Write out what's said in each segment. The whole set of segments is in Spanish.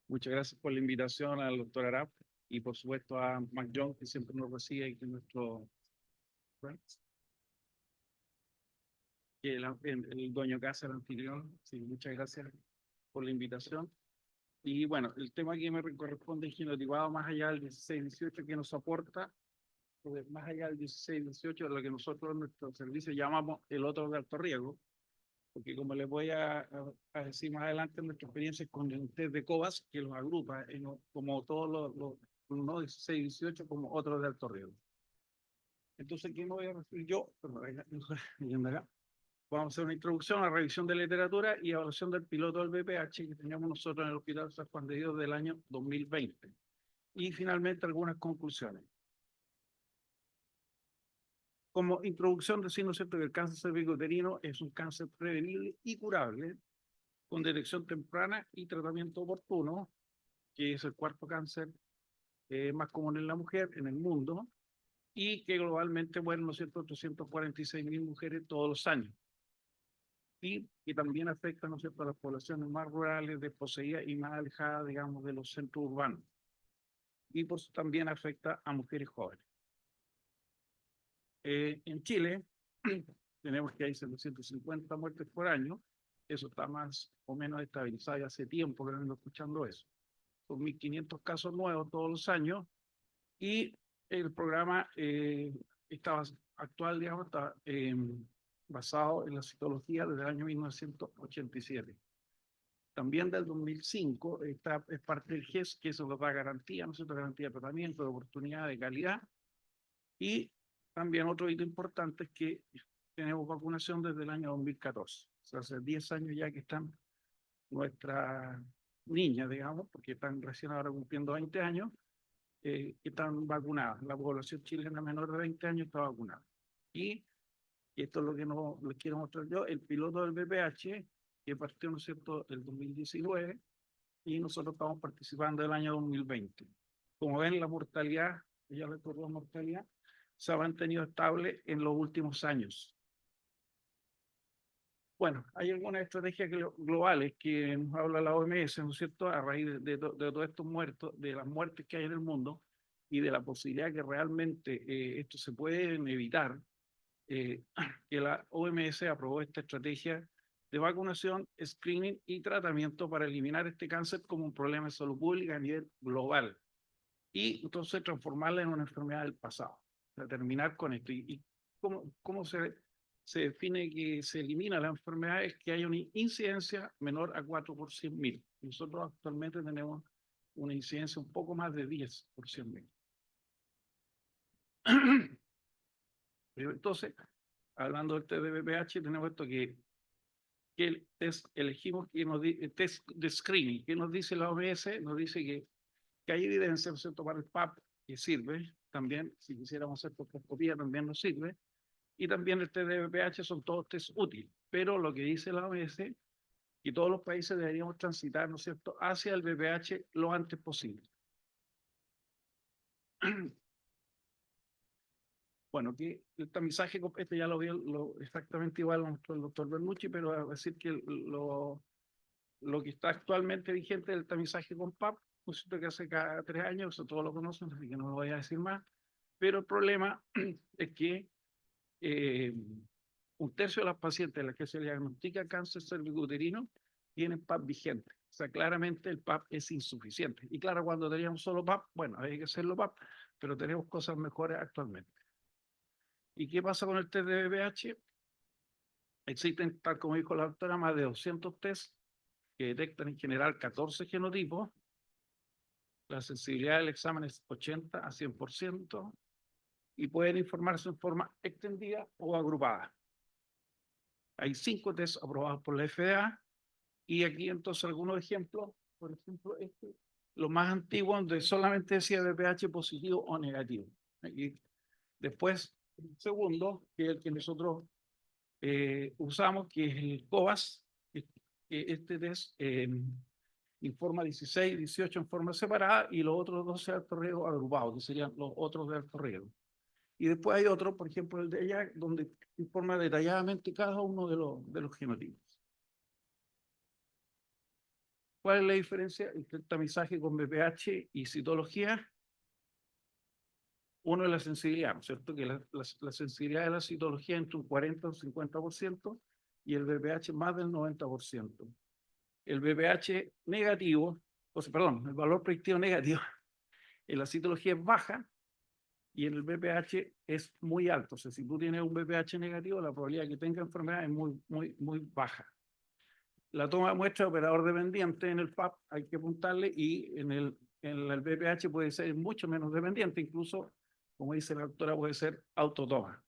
Muchas gracias por la invitación al doctor Arap y por supuesto a Mac John, que siempre nos recibe y que es nuestro, bueno, que el dueño casa, el anfitrión. Sí, muchas gracias por la invitación. Y bueno, el tema que me corresponde es genotivado más allá del 16-18 que nos aporta, pues, más allá del 16-18, lo que nosotros en nuestro servicio llamamos el otro de alto riesgo, porque como les voy a decir más adelante, nuestra experiencia es con el test de COVAS, que los agrupa como todos no 16-18 como otros de alto riesgo. Entonces, ¿qué me voy a referir yo? Vamos a hacer una introducción a la revisión de literatura y evaluación del piloto del BPH que teníamos nosotros en el Hospital San Juan de Dios del año 2020. Y finalmente algunas conclusiones. Como introducción, decimos ¿cierto? Que el cáncer cervicuterino es un cáncer prevenible y curable con detección temprana y tratamiento oportuno, que es el cuarto cáncer más común en la mujer en el mundo y que globalmente mueren, ¿no es cierto?, 846.000 mujeres todos los años. Y también afecta, ¿no es cierto?, a las poblaciones más rurales, desposeídas y más alejadas, digamos, de los centros urbanos. Y por eso también afecta a mujeres jóvenes. En Chile tenemos que hay 750 muertes por año. Eso está más o menos estabilizado y hace tiempo que vengo escuchando eso. Son 1.500 casos nuevos todos los años y el programa está actual, digamos, está basado en la citología desde el año 1987. También del 2005 es parte del GES, que eso nos da garantía, ¿no es cierto? Garantía de tratamiento, de oportunidad, de calidad. Y también otro hito importante es que tenemos vacunación desde el año 2014. O sea, hace 10 años ya que están nuestras niñas, digamos, porque están recién ahora cumpliendo 20 años, que están vacunadas. La población chilena menor de 20 años está vacunada. Y esto es lo que no les quiero mostrar yo, el piloto del BPH, que partió, ¿no es cierto?, el 2019, y nosotros estamos participando del año 2020. Como ven, la mortalidad, ya recordó la mortalidad, se ha mantenido estable en los últimos años. Bueno, hay algunas estrategias globales que nos habla la OMS, ¿no es cierto?, a raíz de todos estos muertos, de las muertes que hay en el mundo y de la posibilidad que realmente esto se puede evitar, que la OMS aprobó esta estrategia de vacunación, screening y tratamiento para eliminar este cáncer como un problema de salud pública a nivel global y entonces transformarla en una enfermedad del pasado, para terminar con esto. ¿Y cómo se define que se elimina la enfermedad? Es que haya una incidencia menor a 4 por 100.000. Nosotros actualmente tenemos una incidencia un poco más de 10 por 100.000. Pero entonces, hablando del test de BPH, tenemos esto que el test elegimos, que nos el test de screening, que nos dice la OMS, nos dice que hay evidencia, ¿no es cierto?, para el PAP, que sirve, también, si quisiéramos hacer spectroscopía, también nos sirve, y también el test de BPH son todos test útiles, pero lo que dice la OMS, que todos los países deberíamos transitar, ¿no es cierto?, hacia el BPH lo antes posible. Bueno, que el tamizaje, este ya lo vio exactamente igual el doctor Bernucci, pero a decir que lo que está actualmente vigente es el tamizaje con PAP, un sitio que hace cada 3 años, eso todos lo conocen, así que no lo voy a decir más, pero el problema es que un tercio de las pacientes a las que se le diagnostica cáncer cervicuterino tienen PAP vigente. O sea, claramente el PAP es insuficiente. Y claro, cuando teníamos solo PAP, bueno, hay que hacerlo PAP, pero tenemos cosas mejores actualmente. ¿Y qué pasa con el test de VPH? Existen, tal como dijo la doctora, más de 200 tests que detectan en general 14 genotipos. La sensibilidad del examen es 80 a 100% y pueden informarse en forma extendida o agrupada. Hay 5 tests aprobados por la FDA y aquí entonces algunos ejemplos, por ejemplo, lo más antiguo donde solamente decía VPH positivo o negativo. Y después, el segundo, que es el que nosotros usamos, que es el COVAS, este test informa 16, 18 en forma separada y los otros 12 de alto riesgo agrupados, que serían los otros de alto riesgo. Y después hay otro, por ejemplo, el de ella, donde informa detalladamente cada uno de los genotipos. ¿Cuál es la diferencia entre el tamizaje con BPH y citología? Uno es la sensibilidad, ¿no es cierto? Que la sensibilidad de la citología entre un 40 y un 50% y el BPH más del 90%. El BPH negativo, o sea, perdón, el valor predictivo negativo en la citología es baja y en el BPH es muy alto. O sea, si tú tienes un BPH negativo, la probabilidad de que tenga enfermedad es muy baja. La toma de muestra de operador dependiente en el PAP hay que apuntarle y en el BPH puede ser mucho menos dependiente, incluso, como dice la doctora, puede ser autotoma.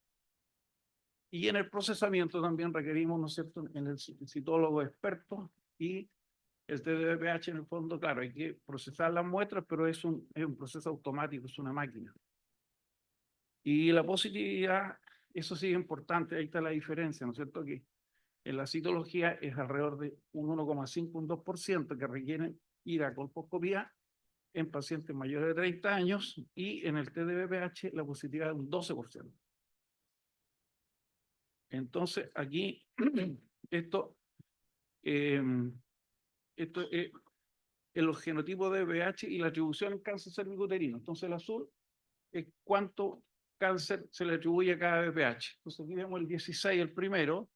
Y en el procesamiento también requerimos, ¿no es cierto?, en el citólogo experto y el TDBPH en el fondo, claro, hay que procesar las muestras, pero es un proceso automático, es una máquina. Y la positividad, eso sí es importante, ahí está la diferencia, ¿no es cierto?, que en la citología es alrededor de un 1,5, un 2% que requieren ir a colposcopía en pacientes mayores de 30 años y en el TDBPH la positividad es un 12%. Entonces, aquí, esto es los genotipos de VIH y la atribución en cáncer cervicuterino. Entonces, el azul es cuánto cáncer se le atribuye a cada VPH. Entonces, aquí vemos el 16, el primero,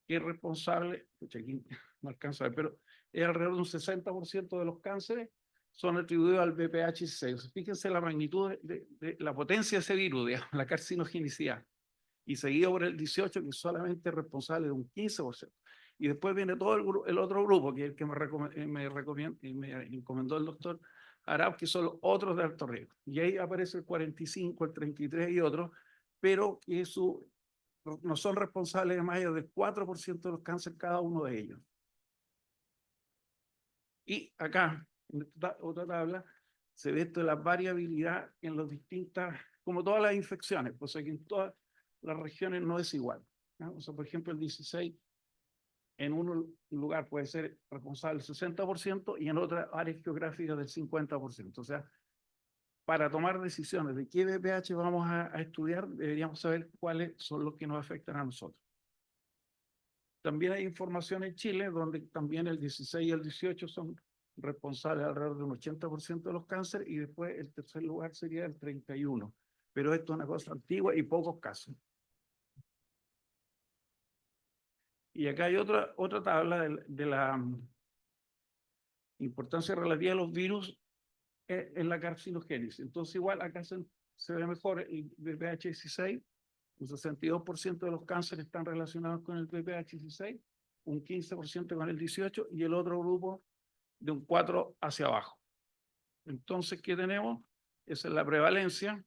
que es responsable, aquí no alcanzo a ver, pero es alrededor de un 60% de los cánceres son atribuidos al VPH16. Fíjense la magnitud de la potencia de ese virus, digamos, la carcinogenicidad. Y seguido por el 18, que es solamente responsable de un 15%. Y después viene todo el otro grupo, que es el que me encomendó el doctor Arau, que son los otros de alto riesgo. Y ahí aparece el 45, el 33 y otros, pero que no son responsables de más del 4% de los cánceres cada uno de ellos. Y acá, en esta otra tabla, se ve esto de la variabilidad en las distintas, como todas las infecciones, pues aquí en todas las regiones no es igual, ¿no? O sea, por ejemplo, el 16 en un lugar puede ser responsable del 60% y en otras áreas geográficas del 50%. O sea, para tomar decisiones de qué VPH vamos a estudiar, deberíamos saber cuáles son los que nos afectan a nosotros. También hay información en Chile donde también el 16 y el 18 son responsables alrededor de un 80% de los cánceres y después el tercer lugar sería el 31%. Pero esto es una cosa antigua y pocos casos. Y acá hay otra tabla de la importancia relativa a los virus en la carcinogénesis. Entonces igual acá se ve mejor el VPH16, un 62% de los cánceres están relacionados con el VPH16, un 15% con el 18 y el otro grupo de un 4 hacia abajo. Entonces, ¿qué tenemos? Esa es la prevalencia.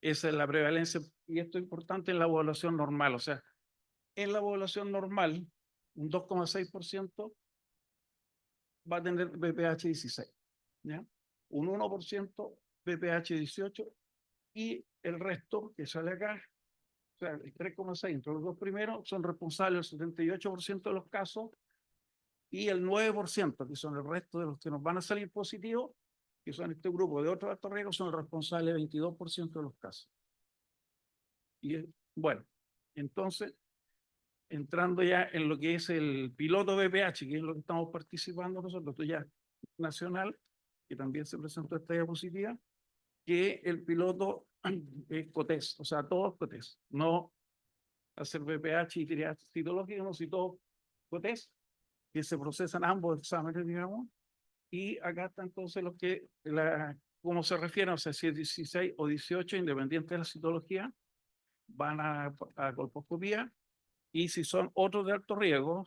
Esa es la prevalencia, y esto es importante en la población normal. O sea, en la población normal, un 2,6% va a tener VPH 16, ¿ya? Un 1% VPH 18 y el resto que sale acá, o sea, el 3,6 entre los dos primeros, son responsables del 78% de los casos y el 9%, que son el resto de los que nos van a salir positivos, que son este grupo de otros alto riesgo, son responsables del 22% de los casos. Y bueno, entonces, entrando ya en lo que es el piloto VPH, que es lo que estamos participando nosotros, esto ya nacional, que también se presentó esta diapositiva, que el piloto es COTES, o sea, todos COTES, no hacer VPH y triaje citológico, no, si todos COTES, que se procesan ambos exámenes, digamos, y acá está entonces lo que, cómo se refiere, o sea, si es 16 o 18, independiente de la citología, van a colposcopía, y si son otros de alto riesgo,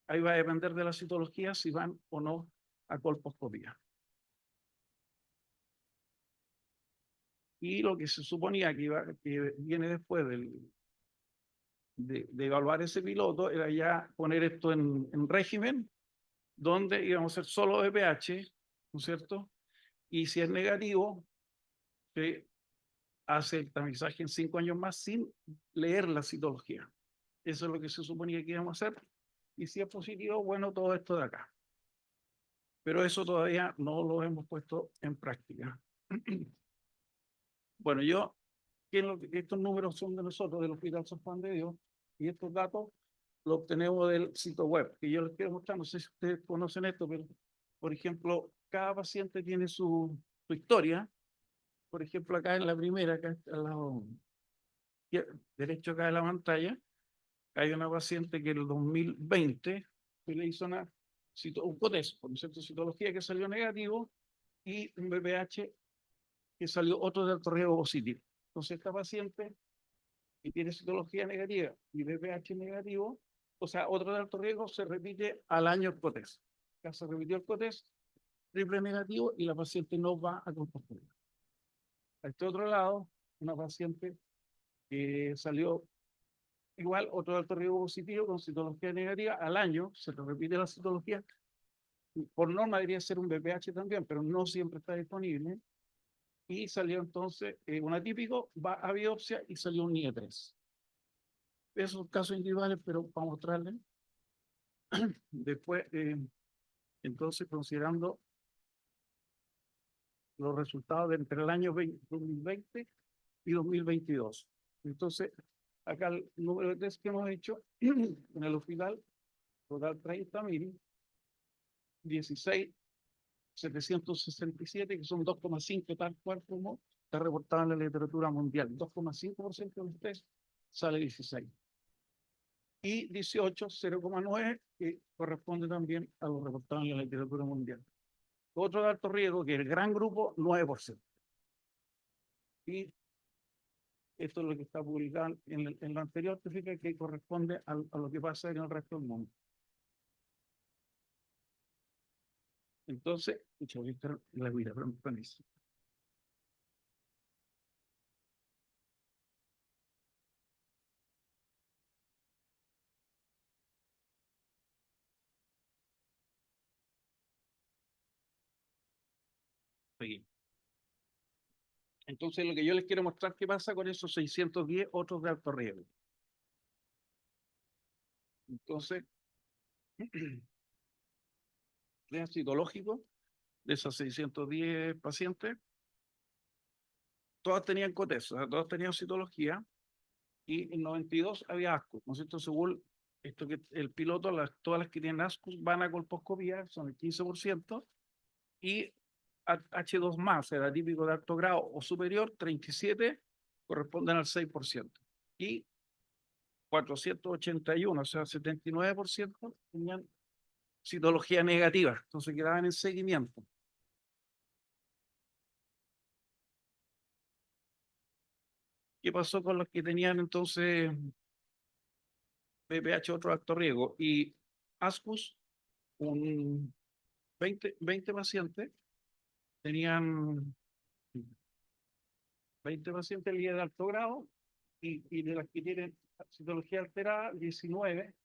ahí va a depender de la citología si van o no a colposcopía. Y lo que se suponía que viene después de evaluar ese piloto era ya poner esto en régimen, donde íbamos a hacer solo VPH, ¿no es cierto? Y si es negativo, se hace el tamizaje en 5 años más sin leer la citología. Eso es lo que se suponía que íbamos a hacer. Y si es positivo, bueno, todo esto de acá. Pero eso todavía no lo hemos puesto en práctica. Bueno, estos números son de nosotros, del Hospital San Juan de Dios, y estos datos lo obtenemos del sitio web, que yo les quiero mostrar, no sé si ustedes conocen esto, pero, por ejemplo, cada paciente tiene su historia. Por ejemplo, acá en la primera, acá al lado derecho acá de la pantalla, hay una paciente que en el 2020 se le hizo un COTES, por cierto, citología que salió negativo y un BPH que salió otro de alto riesgo positivo. Entonces, esta paciente que tiene citología negativa y BPH negativo, o sea, otro de alto riesgo, se repite al año el COTES. Ya se repitió el COTES, triple negativo y la paciente no va a compartir. A este otro lado, una paciente que salió igual, otro de alto riesgo positivo con citología negativa, al año se repite la citología. Por norma debería ser un BPH también, pero no siempre está disponible. Y salió entonces un atípico, va a biopsia y salió un NIE3. Esos casos individuales, pero para mostrarles. Después, entonces, considerando los resultados de entre el año 2020 y 2022. Entonces, acá el número de test que hemos hecho en el hospital, total 30.000, 16.767, que son 2,5 tal cual como está reportado en la literatura mundial. 2,5% de los test sale 16. Y 18, 0,9, que corresponde también a lo reportado en la literatura mundial. Otro de alto riesgo, que es el gran grupo, 9%. Y esto es lo que está publicado en lo anterior, que corresponde a lo que pasa en el resto del mundo. Entonces, la vida, permiso. Seguimos. Entonces, lo que yo les quiero mostrar, qué pasa con esos 610 otros de alto riesgo. Entonces, el citológico de esos 610 pacientes, todas tenían COTES, o sea, todas tenían citología, y en 92 había ASCUS, ¿no es cierto? Según esto que el piloto, todas las que tienen ASCUS van a colposcopía, son el 15%, y H2 más, era típico de alto grado o superior, 37, corresponden al 6%. Y 481, o sea, 79% tenían citología negativa, entonces quedaban en seguimiento. ¿Qué pasó con los que tenían entonces BPH otro alto riesgo? Y ASCUS, un 20 pacientes, tenían 20 pacientes de alto grado y de las que tienen citología alterada, 19,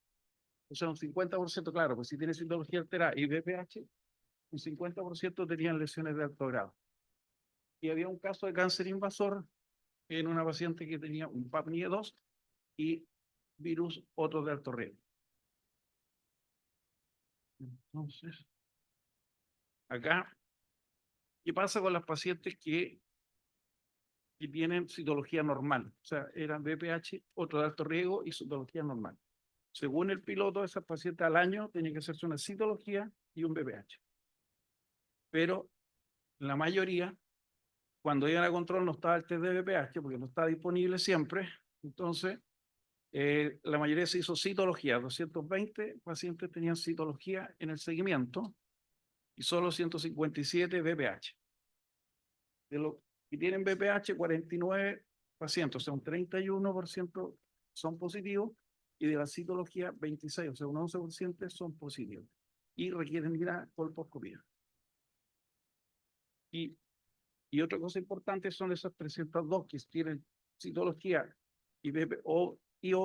o sea, un 50%, claro, pues si tiene citología alterada y BPH, un 50% tenían lesiones de alto grado. Y había un caso de cáncer invasor en una paciente que tenía un PAPNIE2 y virus otro de alto riesgo. Entonces, acá, ¿qué pasa con las pacientes que tienen citología normal? O sea, eran BPH, otro de alto riesgo y citología normal. Según el piloto, esas pacientes al año tienen que hacerse una citología y un BPH. Pero la mayoría, cuando iban a control, no estaba el test de BPH porque no está disponible siempre. Entonces, la mayoría se hizo citología. 220 pacientes tenían citología en el seguimiento y solo 157 BPH. De los que tienen BPH, 49 pacientes, o sea, un 31% son positivos, y de la citología, 26, o sea, un 11% son positivos y requieren ir a colposcopía. Y otra cosa importante son esas 302 que tienen citología o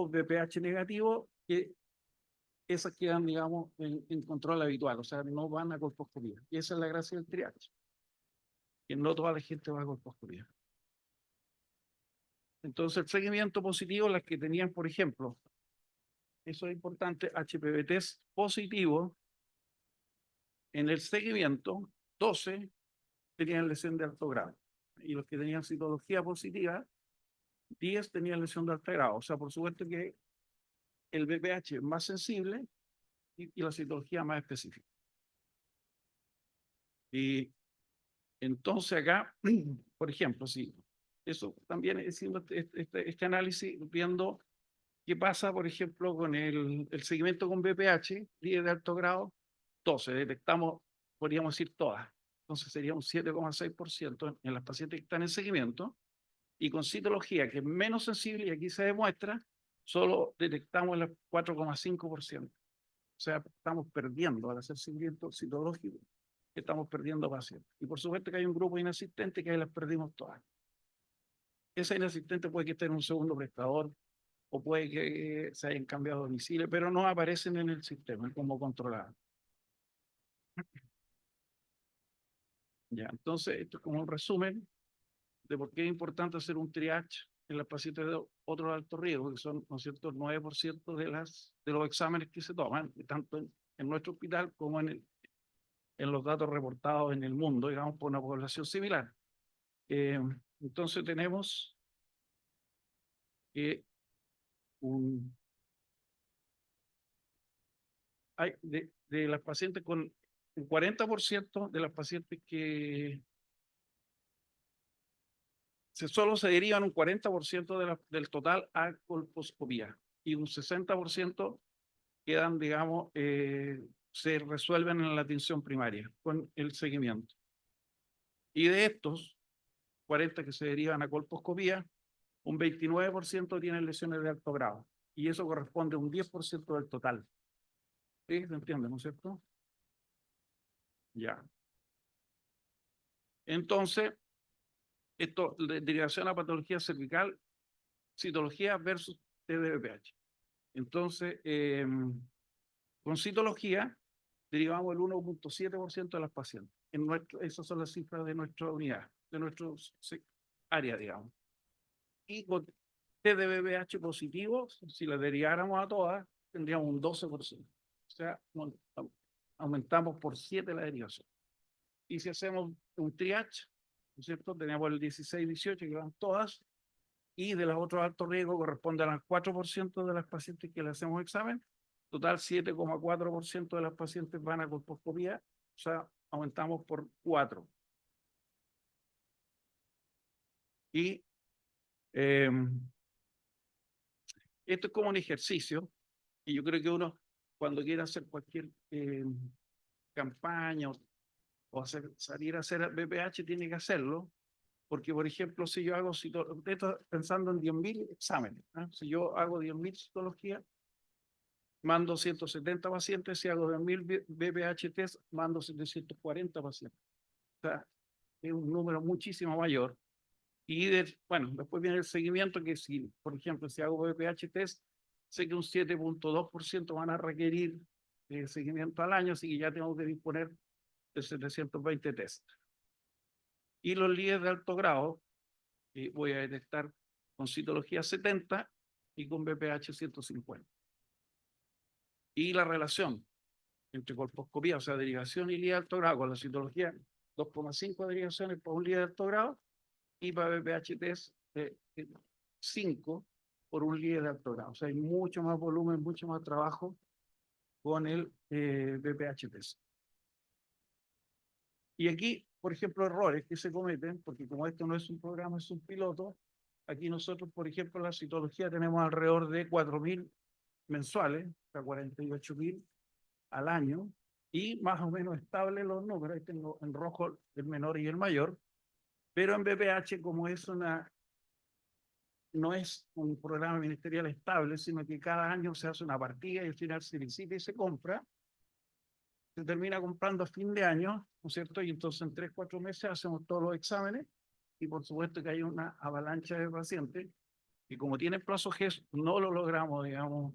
BPH negativo, que esas quedan, digamos, en control habitual, o sea, no van a colposcopía. Y esa es la gracia del triage, que no toda la gente va a colposcopía. Entonces, el seguimiento positivo, las que tenían, por ejemplo, eso es importante, HPV-test positivo, en el seguimiento, 12 tenían lesión de alto grado. Y los que tenían citología positiva, 10 tenían lesión de alto grado. O sea, por supuesto que el VPH más sensible y la citología más específica. Y entonces acá, por ejemplo, si eso también haciendo este análisis, viendo qué pasa, por ejemplo, con el seguimiento con VPH, líder de alto grado, 12, detectamos, podríamos decir todas. Entonces sería un 7,6% en las pacientes que están en seguimiento. Y con citología, que es menos sensible, y aquí se demuestra, solo detectamos el 4,5%. O sea, estamos perdiendo al hacer seguimiento citológico, estamos perdiendo pacientes. Y por supuesto que hay un grupo inasistente que ahí las perdimos todas. Esa inasistente puede que esté en un segundo prestador o puede que se hayan cambiado de domicilio, pero no aparecen en el sistema como controladas. Ya, entonces, esto es como un resumen de por qué es importante hacer un triage en las pacientes de otro alto riesgo, que son, ¿no es cierto?, el 9% de los exámenes que se toman, tanto en nuestro hospital como en los datos reportados en el mundo, digamos, por una población similar. Entonces tenemos que hay de las pacientes con un 40% de las pacientes que solo se derivan un 40% del total a colposcopía y un 60% quedan, digamos, se resuelven en la atención primaria con el seguimiento. Y de estos 40 que se derivan a colposcopía, un 29% tienen lesiones de alto grado. Y eso corresponde a un 10% del total. ¿Sí? ¿Se entiende, no es cierto? Ya. Entonces, esto, derivación a patología cervical, citología versus TDVPH. Entonces, con citología, derivamos el 1,7% de las pacientes. Esas son las cifras de nuestra unidad, de nuestra área, digamos. Y con TDVPH positivo, si las deriváramos a todas, tendríamos un 12%. O sea, aumentamos por 7 la derivación. Y si hacemos un triage, ¿no es cierto? Tenemos el 16, 18, que van todas, y de los otros altos riesgos corresponden al 4% de las pacientes que le hacemos examen. Total, 7,4% de las pacientes van a colposcopía, o sea, aumentamos por 4. Y esto es como un ejercicio, y yo creo que uno, cuando quiera hacer cualquier campaña salir a hacer BPH, tiene que hacerlo, porque, por ejemplo, si yo hago, pensando en 10.000 exámenes, ¿eh? Si yo hago 10.000 citologías, mando 170 pacientes, si hago 10.000 BPH test, mando 740 pacientes. O sea, es un número muchísimo mayor. Y bueno, después viene el seguimiento, que si, por ejemplo, si hago BPH test, sé que un 7,2% van a requerir seguimiento al año, así que ya tengo que disponer de 720 test. Y los líderes de alto grado, voy a detectar con citología 70 y con BPH 150. Y la relación entre colposcopía, o sea, derivación y líder de alto grado, con la citología 2,5 derivaciones por un líder de alto grado, y para BPH test 5 por un líder de alto grado. O sea, hay mucho más volumen, mucho más trabajo con el BPH test. Y aquí, por ejemplo, errores que se cometen, porque como esto no es un programa, es un piloto, aquí nosotros, por ejemplo, en la citología tenemos alrededor de 4.000 mensuales, o sea, 48.000 al año, y más o menos estables los números. Ahí tengo en rojo el menor y el mayor, pero en BPH, como no es un programa ministerial estable, sino que cada año se hace una partida y al final se licita y se compra, se termina comprando a fin de año, ¿no es cierto? Y entonces en 3, 4 meses hacemos todos los exámenes y por supuesto que hay una avalancha de pacientes y como tienen plazo GES no lo logramos, digamos,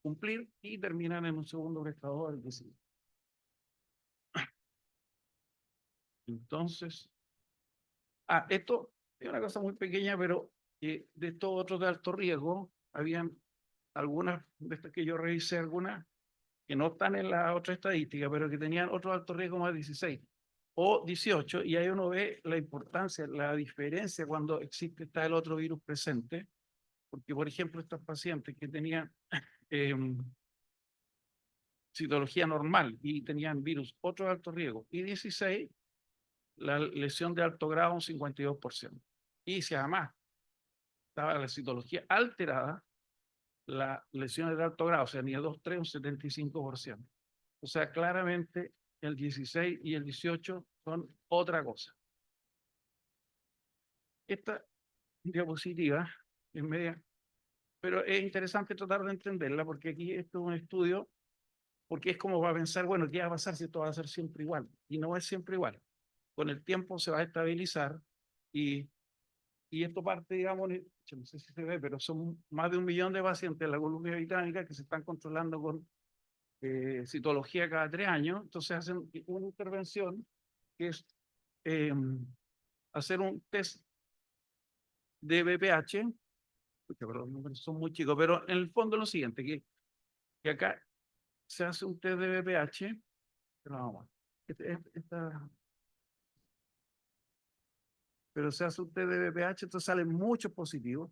cumplir y terminan en un segundo prestador. Entonces, esto es una cosa muy pequeña, pero de estos otros de alto riesgo, habían algunas de estas que yo revisé, algunas que no están en la otra estadística, pero que tenían otro alto riesgo más 16 o 18, y ahí uno ve la importancia, la diferencia cuando está el otro virus presente, Porque, por ejemplo, estos pacientes que tenían em, citología normal y tenían virus, otro de alto riesgo, y 16, la lesión de alto grado un 52%. Y si además estaba la citología alterada, las lesiones de alto grado, o sea, ni el 2, 3, un 75%. O sea, claramente el 16 y el 18 son otra cosa. Esta diapositiva es media, pero es interesante tratar de entenderla porque aquí esto es un estudio, porque es como va a pensar, bueno, ¿qué va a pasar si esto va a ser siempre igual? Y no es siempre igual. Con el tiempo se va a estabilizar y, y esto parte, digamos, no sé si se ve, pero son más de 1 millón de pacientes de la Columbia Británica que se están controlando con citología cada 3 años. Entonces hacen una intervención que es eh, hacer un test de BPH, perdón, los números son muy chicos, pero en el fondo es lo siguiente, que acá se hace un test de BPH, pero vamos, pero se hace un test de BPH, entonces salen muchos positivos,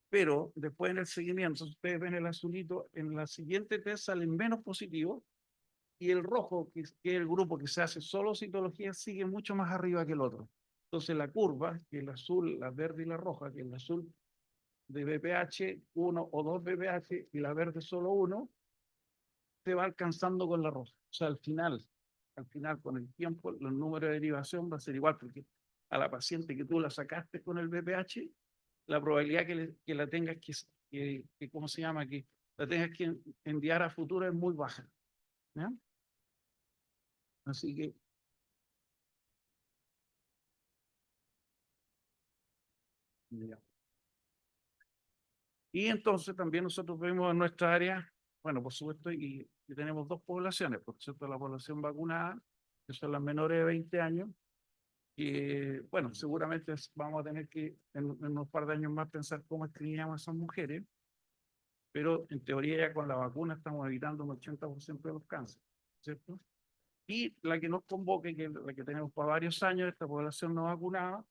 pero después en el seguimiento, ustedes ven el azulito, en la siguiente test salen menos positivos, y el rojo, que es el grupo que se hace solo citología, sigue mucho más arriba que el otro. Entonces la curva, que es el azul, la verde y la roja, que es el azul de BPH, 1 o 2 BPH, y la verde solo 1, se va alcanzando con la roja. O sea, al final, con el tiempo, los números de derivación va a ser igual, porque a la paciente que tú la sacaste con el BPH, la probabilidad que la tengas ¿cómo se llama? Que la tengas que enviar a futuro es muy baja. ¿Ya? Así que, ya. Y entonces también nosotros vemos en nuestra área, bueno, por supuesto, y tenemos dos poblaciones, por cierto, la población vacunada, que son las menores de 20 años, y bueno, seguramente vamos a tener que en unos par de años más pensar cómo escribíamos a esas mujeres, pero en teoría ya con la vacuna estamos evitando un 80% de los cánceres, ¿cierto? Y la que nos convoque, que es la que tenemos para varios años, esta población no vacunada,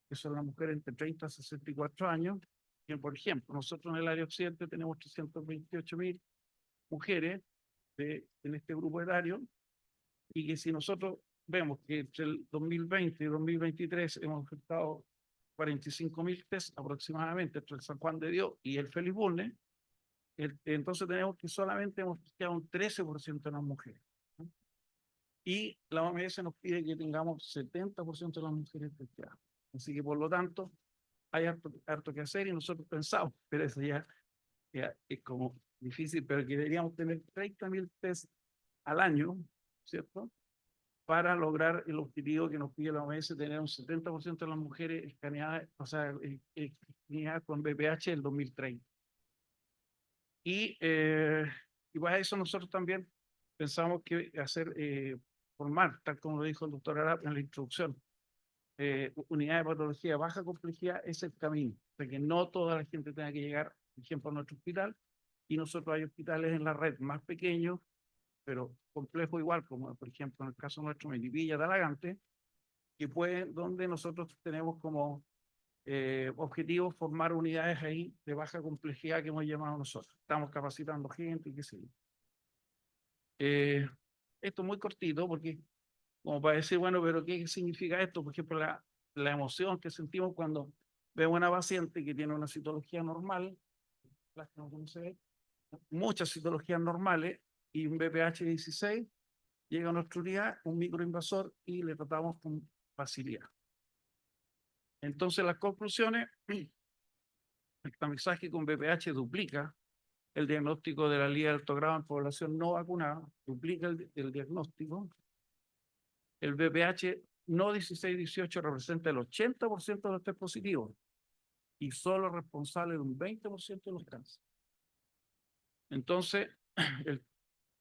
que son las mujeres entre 30 y 64 años, que por ejemplo, nosotros en el área occidente tenemos 328.000 mujeres en este grupo etario, y que si nosotros vemos que entre el 2020 y 2023 hemos efectuado 45.000 test aproximadamente entre el San Juan de Dios y el Félix Bulnes, entonces tenemos que solamente hemos testeado un 13% de las mujeres, ¿no? Y la OMS nos pide que tengamos 70% de las mujeres testeadas. Así que por lo tanto, hay harto que hacer y nosotros pensamos, pero eso ya es como difícil, pero que deberíamos tener 30.000 test al año, ¿cierto? Para lograr el objetivo que nos pide la OMS, tener un 70% de las mujeres escaneadas, o sea, escaneadas con BPH el 2030. Y para eso nosotros también pensamos que formar, tal como lo dijo el doctor Arap en la introducción, unidad de patología de baja complejidad es el camino, de que no toda la gente tenga que llegar, por ejemplo, a nuestro hospital, y nosotros hay hospitales en la red más pequeños, pero complejo igual, como por ejemplo en el caso nuestro, Melipilla, Talagante, donde nosotros tenemos como objetivo formar unidades ahí de baja complejidad que hemos llamado nosotros. Estamos capacitando gente y qué sé yo. Esto es muy cortito porque como para decir, bueno, pero ¿qué significa esto? Por ejemplo, la emoción que sentimos cuando vemos a una paciente que tiene una citología normal, no se ve, muchas citologías normales y un BPH 16, llega a nuestra unidad un microinvasor y le tratamos con facilidad. Entonces, las conclusiones, el tamizaje con BPH duplica el diagnóstico de la liga de alto grado en población no vacunada, duplica el diagnóstico. El BPH no 16-18 representa el 80% de los test positivos y solo responsable de un 20% de los cánceres. Entonces, el,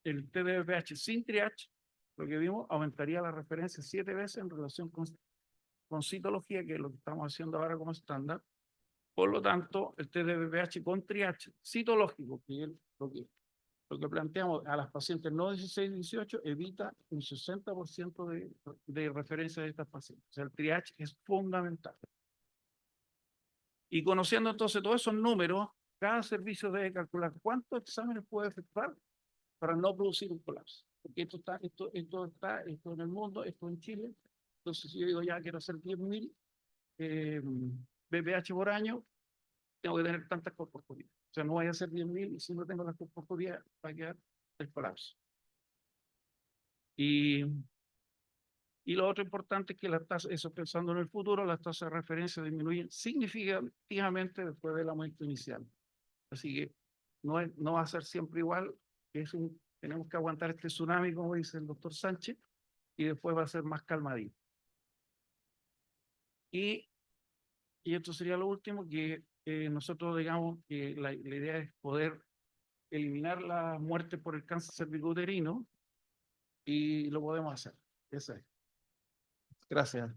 el test de BPH sin triage, lo que vimos, aumentaría la referencia 7 veces en relación con citología, que es lo que estamos haciendo ahora como estándar. Por lo tanto, el test de BPH con triage citológico, que es lo que planteamos a las pacientes no 16-18, evita un 60% de referencia de estas pacientes. O sea, el triage es fundamental. Y conociendo entonces todos esos números, cada servicio debe calcular cuántos exámenes puede efectuar para no producir un colapso. Porque esto en el mundo, esto en Chile. Entonces, si yo digo, ya quiero hacer 10.000 BPH por año, tengo que tener tantas colposcopías. O sea, no voy a hacer 10.000 y si no tengo las colposcopías, va a quedar el colapso. Y lo otro importante es que las tasas, eso pensando en el futuro, las tasas de referencia disminuyen significativamente después del aumento inicial. Así que no va a ser siempre igual, tenemos que aguantar este tsunami, como dice el doctor Sánchez, y después va a ser más calmadito. Y esto sería lo último, que nosotros digamos que la idea es poder eliminar la muerte por el cáncer cervicouterino y lo podemos hacer. Eso es. Gracias.